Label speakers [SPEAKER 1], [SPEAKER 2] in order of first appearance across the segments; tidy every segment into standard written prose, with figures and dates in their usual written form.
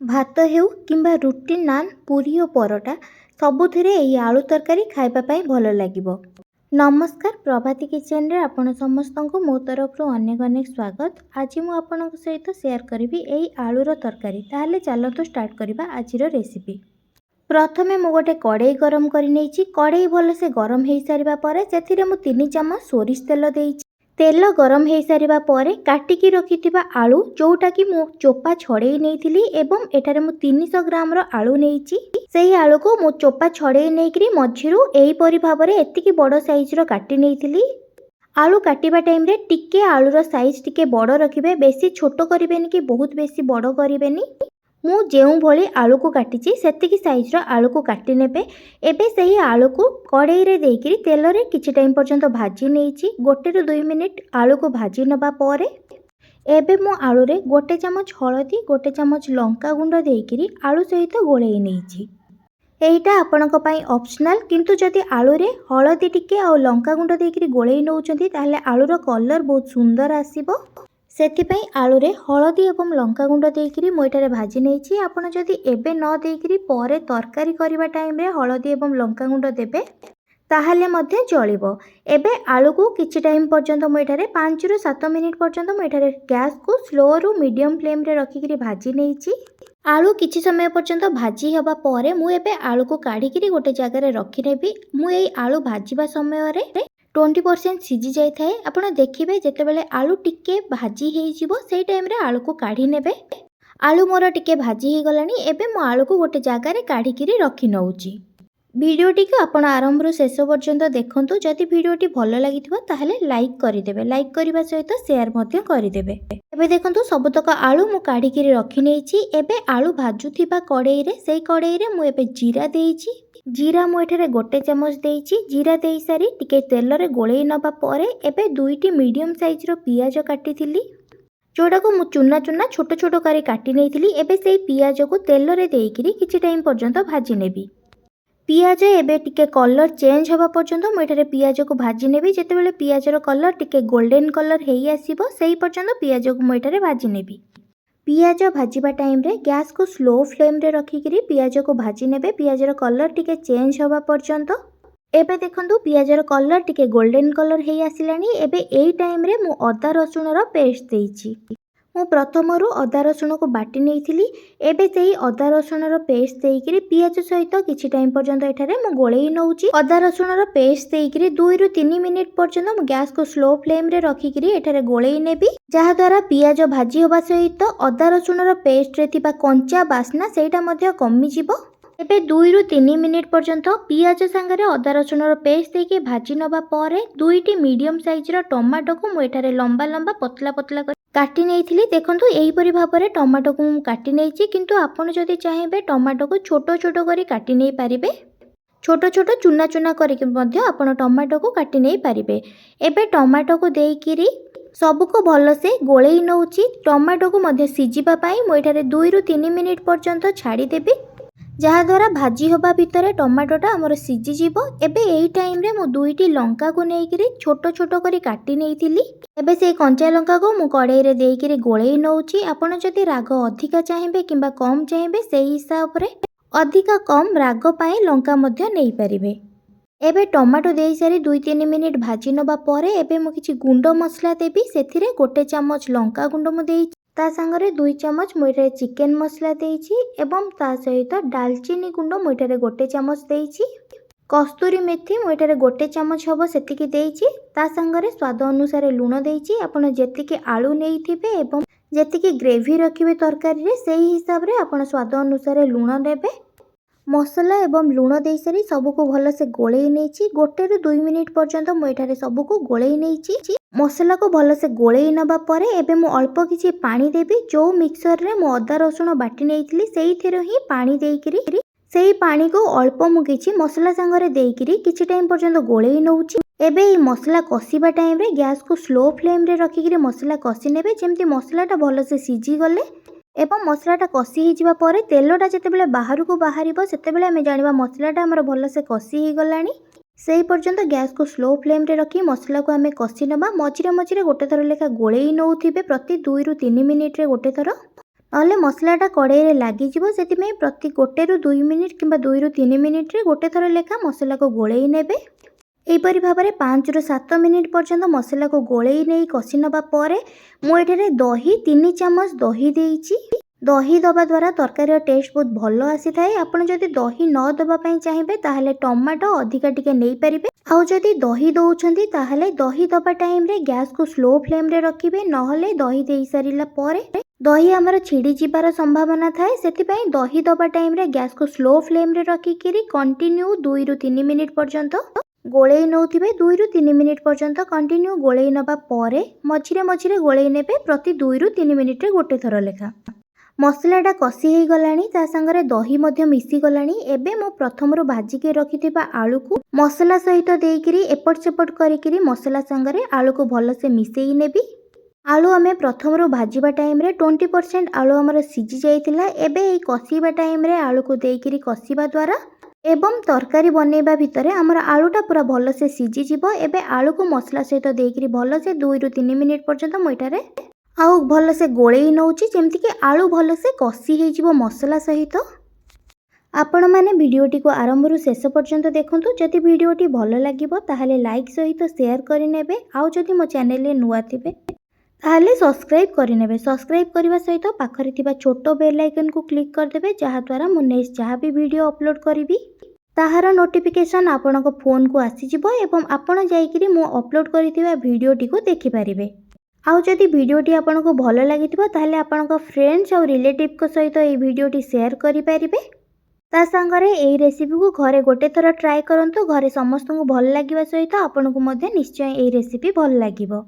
[SPEAKER 1] भात हेउ किंबा रुटी नान पुरी और परोटा सबुथिरे एही आलू तरकारी खाइबा पाई भल लागिबो। नमस्कार प्रभाती किचन रे आपण समस्तंको मो तरफरु अनेक अनेक स्वागत। आज मु आपनक सहित शेयर करिवि एही आलूर तरकारी। ताहले चलतो स्टार्ट करिबा आजिर रेसिपी। प्रथमे मु गोटे कड़ाई गरम करि नेछि। कड़ाई भलसे गरम हेइ सारिबा परे सेथिरे मु 3 चम्मच सोरिष तेल देइछि। तेल गरम हेइ सारिबा परे काटिकी रखिथिबा आलू जोउटा कि मु चोपा छड़ेई नेइथिली एवं एठारे मु 300 ग्राम रो आलू नेइछि। सेही आलू को मु चोपा छड़ेई नेइकरी मझिरु एही परि भाबरे एतिकी बड़ साइज रो काटि नेइथिली। आलू काटिबा टाइम रे टिके आलूर साइज टिके बड़ रखिबे, बेसी छोट करिबेनी कि बहुत बेसी बड़ करिबेनी। मु जेउ भली आलू को काटिची सेतिकी साइज रो आलू को काटि नेबे। एबे सही आलू को कड़ाई रे देइकरी तेल रे किछि टाइम पर्यंत भाजी नेइची। 1 ରୁ 2 मिनिट आलू को भाजी नबा परे एबे मु आलू रे 1 चमच हळदी 1 चमच लंका गुंड देइकरी आलू सहित गोळेई नेइची। एइटा आपनक पई ऑप्शनल, किंतु जदि आलू रे हळदी टिके आ लंका गुंड देइकरी गोळेई नउचंती ताले आलूर कलर बहुत सुंदर आसीबो। सेथिपई आलू रे हळदी एवं लंका गुंड देइकरी मु एटारे भाजी नेइची। आपण जदि एबे न देइकरी परे तरकारी करिबा टाइम रे हळदी एवं लंका गुंड देबे ताहाले मध्ये चलिबो। एबे आलू को किछि टाइम पर्यंत मु एटारे 5 ରୁ 7 मिनिट पर्यंत मु एटारे गैस को स्लो रु मीडियम फ्लेम रे रखिकरी भाजी नेइची। आलू किछि समय पर्यंत भाजी हेबा परे मु एबे आलू को काढिकरी गोटे जगह रे रखि नेबी। मु एई आलू भाजीबा समय रे 20% सिझी जाई थाए। आपण देखिबे जेतेबेले आलू टिके भाजी हेइ जिवो सेई टाइम रे आलू को काढी नेबे। आलू मोर टिके भाजी हे गलानी। एबे मु आलू को गोटे जगह रे काढिकरी रखि नउची। वीडियोटी को आपण आरंभ रु शेष पर्यंत देखंतु। जदि वीडियोटी भल लागिथिबो ताहले लाइक करिदेबे। लाइक करिबा सहित शेयर मध्ये करिदेबे। एबे देखंतु सबतक आलू मु काढिकरी रखि नेइची। एबे आलू भाजुथिबा कड़ाई रे सेई कड़ाई रे मु एबे जीरा देइची। जीरा मु एठारे 1 चमच देइची। जीरा देई सारी टिके तेल रे गोळेई नबा परे एबे 2टी मीडियम साइज रो पियाज काटिथिली जोडा को मु चुना चुना छोट छोट करी काटि नेइथिली। एबे सेई पियाज को तेल रे देइकरी किछि टाइम पर्यंत भाजी नेबी। पियाज एबे टिके कलर चेंज होबा पर्यंत मु एठारे पियाज को भाजी नेबी। जेतेबेले पियाज रो कलर टिके गोल्डन कलर हेइ आसीबो सेही पर्यंत पियाज को मु एठारे भाजी नेबी। पियाज भाजीबा टाइम रे गैस को स्लो फ्लेम रे रखिकरी पियाज को भाजी नेबे। पियाज रो कलर टिके चेंज होबा पर्यंत एबे देखंतु पियाज रो कलर टिके गोल्डन कलर हेइ आसिलानी। एबे एई टाइम रे मु अदा रसुण रो पेस्ट देइची। मु प्रथमरु अदा रसुण को बाटी नेइथिली। एबे सेही अदा रसुण रो पेस्ट देइकरी पियाज सहित किछि टाइम पर्यंत एठारे मु गोळेई नउची। अदा रसुण रो पेस्ट देइकरी 2 ରୁ 3 मिनिट पर्यंत मु गैस को स्लो फ्लेम रे रखिकरी एठारे गोळेई नेबी। जहा द्वारा पियाज भाजी होबा सहित अदा रसुण रो पेस्ट रे थिबा कंचा बास्ना सेटा मध्ये कमी जिवो। एबे 2 ରୁ 3 मिनिट पर्यंत पियाज संगे अदा रसुण रो पेस्ट देके भाजी नबा परे 2टी मीडियम साइज रो टमाटो को मु एठारे लंबा लंबा पतला पतला कर काटि नेइथिली। देखंतु एही परि भाबरे टमाटो को मु काटि नेइची, किंतु आपण जदि चाहेबे टमाटो को छोट छोट करी काटि नेइ पारिबे। छोट छोट चुना चुना करिक मध्ये आपण टमाटो को काटि नेइ पारिबे। एबे टमाटो को देइकिरी सबु को भलसे गोळेई नउची। टमाटो को मध्ये सिजिबा पाई मु एठारे 2 ରୁ 3 मिनिट पर्यंत छाडी देबी, जहा द्वारा भाजी होबा भितरे टमाटोटा हमर सिजी जिवो। एबे एई टाइम रे मु 2टी लंका को नेइकरी छोट छोट करी काटि नेइथिली। एबे सेई कंचा लंका को मु कड़ाई रे देइकरी गोळेई नउची। आपण जदि राग अधिका चाहेबे किंबा कम चाहेबे सेही हिसाब रे अधिका कम राग पाई लंका मध्ये नेइ परिबे। एबे टमाटो देई सारी 2-3 मिनिट भाजी नबा परे एबे मु किछि गुंड मसला देबी। सेथिरे 1 चमच लंका गुंड मु देई ता संगरे 2 चमच मु एठारे चिकन मसला देइची एवं ता सहित दालचीनी गुंड मु एठारे 1 चमच देइची। कस्तूरी मेथी मु एठारे 1 चमच हबो सेतिकी देइची। ता संगरे स्वाद अनुसार लूण देइची। आपण जेतिकी आलू नेइथिबे एवं जेतिकी ग्रेवी रखिबे तरकारी रे सेही हिसाब रे आपण स्वाद अनुसार लूण नेबे। मसला एवं लूण देई सारी सबु को भल से गोळेई नेइची। 1 ରୁ 2 मिनिट पर्यंत मु एठारे सबु को गोळेई नेइची। मसला को भल से गोळेई नबा परे एबे मु अल्प किछि पानी देबी। जो मिक्सर रे मु अदा रसुण बाटी नेइथिली सेहीथिरो ही पानी देइकरी सेही पानी को अल्प मु किछि मसला संगरे देइकरी किछि टाइम पर्यंत गोळेई नउची। एबे ई मसला कसिबा टाइम रे गैस को स्लो फ्लेम रे रखिकरी मसला कसी नेबे। जेमति मसलाटा भल से सिजी गले एवं मसलाटा कसी ही जिबा परे तेलटा जेतेबेले बाहरु को बाहरिबो सेतेबेले हमें जानिबा मसलाटा हमर भल से कसी ही गलानी। सेही पर्यंत गैस को स्लो फ्लेम रे रखी मसला को आमे कसी नबा। मझिरे मझिरे गोटे थर लेखा गोळेई नउथिबे प्रति 2 ରୁ 3 मिनिट रे गोटे थर। नहले मसलाटा कड़ाई लगिଯିବ। ସେଥିପାଇଁ प्रति 1 ରୁ 2 मिनिट किंबा 2 ରୁ 3 मिनिट रे गोटे थर लेखा मसला को गोळेई नेबे। एहीपरि भाବରେ 5 ରୁ 7 मिनिट पर्यंत मसला को गोळेई नेई कषि नबा परे मु एठारे दही 3 चामच दही देइछि। दही दबा द्वारा तरकारी टेस्ट बहुत भलो आसी थाए। आपण जदि दही न दबा पई चाहिबे ताहले टमाटो अधिका टिके नेई परिबे। आउ जदि दही दउछंती ताहले दही दबा टाइम रे गैस को स्लो फ्लेम रे रखिबे। नहले दही देई सारिला परे दही हमर छिड़ी जिबार संभावना थाए। सेतिपई दही दबा टाइम रे गैस को स्लो फ्लेम रे रखिकिरी कंटिन्यू 2 ରୁ 3 मिनिट पर्यंत गोळेई नउथिबे। 2 ରୁ 3 मिनिट पर्यंत कंटिन्यू गोळेई नबा परे मझिरे मझिरे गोळेई नेबे। प्रति 2 ରୁ 3 मिनिट रे गोटे थर लेखा मसलाटा कषि हो गलानी। ता संगरे दही मध्य मिसी गलानी। एबे मो प्रथमरु भाजिके रखिथिबा आलू को मसला सहित देइकिरी एपट सेपट करिकिरी मसला संगरे आलू को भलसे मिसेई नेबी। आलू आमे प्रथमरु भाजिबा टाइम रे 20% आलू हमर सिझी जाइतिला। एबे एई कषिबा टाइम रे आलू को देइकिरी कषिबा द्वारा एवं तरकारी बनेबा भितरे हमर आलूटा पूरा भलसे सिझी जिवो। एबे आलू को मसला सहित देइकिरी भलसे 2 ରୁ 3 मिनिट पर्यंत मोइटारे आउ भलसे गोळेई नउची जेमति कि आलू भलसे कषि हे जिवो मसला सहित। आपण माने भिडियोटी को आरंभ रु शेष पर्यंत देखंतु। जदि भिडियोटी भलो लागिबो ताहले लाइक सहित शेयर करि नेबे। आउ जदि मो चैनल रे नुवा थिबे ताहले सब्सक्राइब करि नेबे। सब्सक्राइब करबा सहित पाखरे थिबा छोटो बेल आइकन को क्लिक कर देबे। जहा द्वारा मो नेक्स्ट जहा भी वीडियो अपलोड करिवि ताहार नोटिफिकेशन आपनक फोन को आसी जिवो एवं आपण जाईकिरी मो अपलोड करिथिबा भिडियोटी को देखि परिबे। आउ जदि भिडियोटी आपनको भलो लागिथिबो ताहले आपनक फ्रेंड्स और रिलेटिव को सहित ए भिडियोटी शेयर करि परिबे। ता संगरे एई रेसिपी को घरे गोटे थर ट्राई करंतु। घरे समस्त को भल लागिबा सहित आपनको मध्ये निश्चय एई रेसिपी भल लागिबो।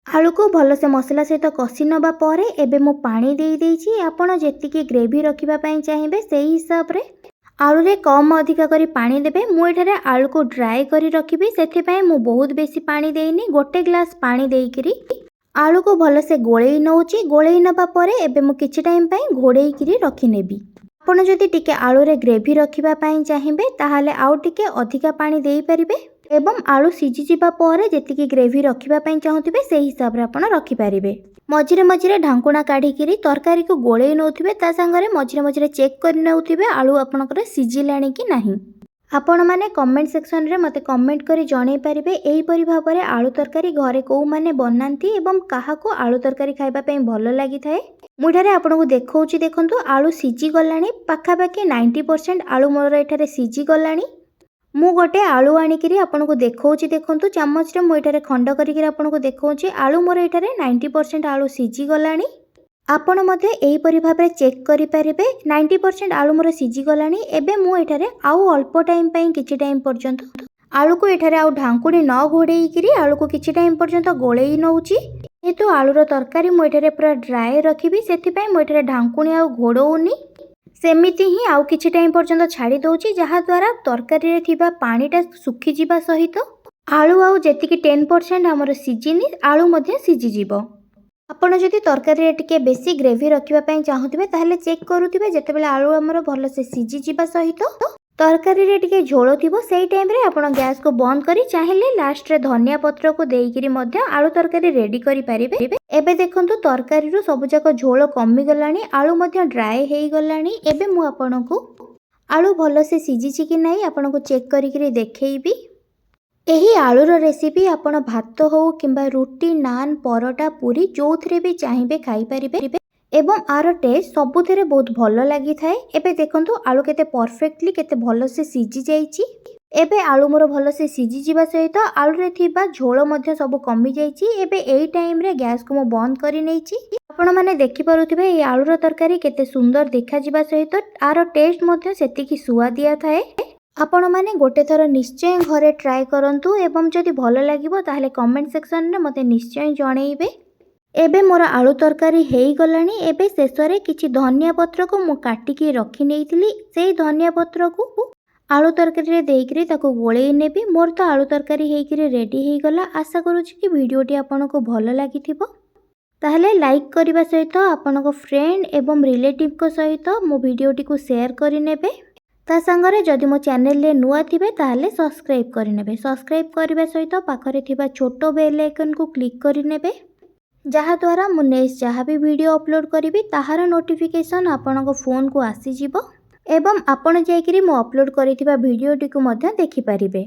[SPEAKER 1] आलू को भलसे मसला सहित कषि नबा परे एबे मो पानी देई देइछि। आपण जेतिकी ग्रेवी रखिबा पई चाहिबे सेही हिसाब रे आलू रे कम अधिका करी पानी देबे। मु एठारे आलू को ड्राई करी रखिबी। सेथि पई मु बहुत बेसी पानी देइनी। गोटे ग्लास पानी देइकिरी आलू को भलसे गोळेई नउची। गोळेई नबा परे एबे मु किछि टाइम पई घोड़ेई किरी रखि नेबी। आपण जदि टिके आलू रे ग्रेवी रखिबा पई चाहिबे ताहाले आउ टिके अधिका पानी देई परिबे एवं आलू सिझी जिबा परे जेतिकी ग्रेवी रखिबा पई चाहुथिबे सेही हिसाब रे आपण रखि परिबे। मझिरे मझिरे ढांकुणा काढी किरी तरकारी को गोळेई नउथिबे। ता संगरे मझिरे मझिरे चेक करि नउथिबे आलू आपनकर सिझिलाणी कि नाही। आपण माने कमेंट सेक्शन रे मते कमेंट करी जणाई परिबे एही परि भाबरे आलू तरकारी घरे को माने बनांती एवं काहा को आलू तरकारी खाइबा पई भलो लागि थाए। मुठारे आपनको देखौची देखंतु आलू सिझी गलाणी। पाखा पाखी 90% आलू मोर एठारे सिझी गलाणी। मु गोटे आलू आनिकिरी आपनको देखौची देखंतु। चामच रे मु एठारे खंड करिकिरी आपनको देखौची आलू मोर एठारे 90% आलू सिझी गलाणी। आपण मध्ये एही परि भाबरे चेक करि परिबे 90% आलू मोर सिझी गलाणी। एबे मु एठारे आउ अल्प टाइम पई किछि टाइम पर्यंत आलू को एठारे आउ ढांकुणी न घोड़ेई किरी आलू को किछि टाइम पर्यंत गोळेई नउची। जेतु आलूर तरकारी मु एठारे पूरा ड्राई रखिबी सेथि पई मु एठारे ढांकुणी आउ घोड़ौनी। सेमिति ही आउ किछि टाइम पर्यंत छाड़ी दउची जहा द्वारा तरकारी रे थिबा पानीटा सुखी जिबा सहित आलू आउ जेतिकी 10% हमर सिझिनी आलू मध्ये सिझी जिवो। आपण जदि तरकारी रे टिके बेसी ग्रेवी रखिबा पई चाहुथिबे ताहले चेक करूथिबे जेतेबेले आलू हमर भलसे सिझी जिबा सहित तरकारी रे टिके झोल थिबो सेही टाइम रे आपण गैस को बंद करी चाहिले लास्ट रे धनिया पत्र को देइकिरी मध्ये आलू तरकारी रेडी करि परिबे। एबे देखंतु तरकारी रो सब जाक झोल कमी गलानी आलू मध्ये ड्राई हेई गलानी। एबे मु आपनको आलू भलसे सिझिछि कि नाही आपनको चेक करिकिरी देखैबी। एही आलूर रेसिपी आपण भात हो किंबा रुटी नान परोटा पूरी जोथरे भी चाहिए खाई परिबे एवं आर टेस्ट सबुथिरे बहुत भलो लागि थाए। एबे देखंतु आलू केते परफेक्टली केते भलो से सिझी जाईची। एबे आलू मोर भलो से सिझी जिबा सहित आलू रे थिबा झोल मध्ये सब कमी जाईची। एबे एई टाइम रे गैस को मो बंद करि नेइची। आपण माने देखि पारुथिबे ए आलूर तरकारी केते सुंदर देखा जिबा सहित आर टेस्ट मध्ये सेतिकी सुआदिया थाए। आपण माने गोटे थर निश्चय घरे ट्राई करंतु एवं जदि भलो लागिबो ताहले कमेंट सेक्शन रे मते निश्चय जणैबे। एबे मोर आलू तरकारी हेई गलानी। एबे शेषरे किछि धनिया पत्र को मु काटिकी रखि नेइथिली सेही धनिया पत्र को आलू तरकारी रे देइकरी ताको गोळेई नेबी। मोर तो आलू तरकारी हेइकरी रेडी हेई गला। आशा करूछि कि वीडियोटी आपनको भलो लागिथिबो ताहले लाइक करिबा सहित आपनको फ्रेंड एवं रिलेटिव को सहित मो वीडियोटी को शेयर करि नेबे। ता संगरे जदि मो चैनल रे नुआ थिबे ताहले सब्सक्राइब करि नेबे। सब्सक्राइब करिबा सहित पाखरे थिबा छोटो बेल आइकन को क्लिक करि नेबे ଯାହାଦ୍ୱାରା ମୁଁ ନେକ୍ସଟ ଯାହା ବି ଭିଡ଼ିଓ ଅପଲୋଡ଼ କରିବି ତାହାର ନୋଟିଫିକେସନ୍ ଆପଣଙ୍କ ଫୋନକୁ ଆସିଯିବ ଏବଂ ଆପଣ ଯାଇକରି ମୁଁ ଅପଲୋଡ଼ କରିଥିବା ଭିଡ଼ିଓଟିକୁ ମଧ୍ୟ ଦେଖିପାରିବେ।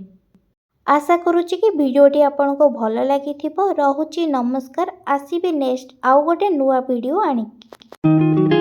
[SPEAKER 1] ଆଶା କରୁଛି କି ଭିଡ଼ିଓଟି ଆପଣଙ୍କୁ ଭଲ ଲାଗିଥିବ। ରହୁଛି ନମସ୍କାର। ଆସିବି ନେକ୍ସଟ ଆଉ ଗୋଟେ ନୂଆ ଭିଡ଼ିଓ ଆଣିକି।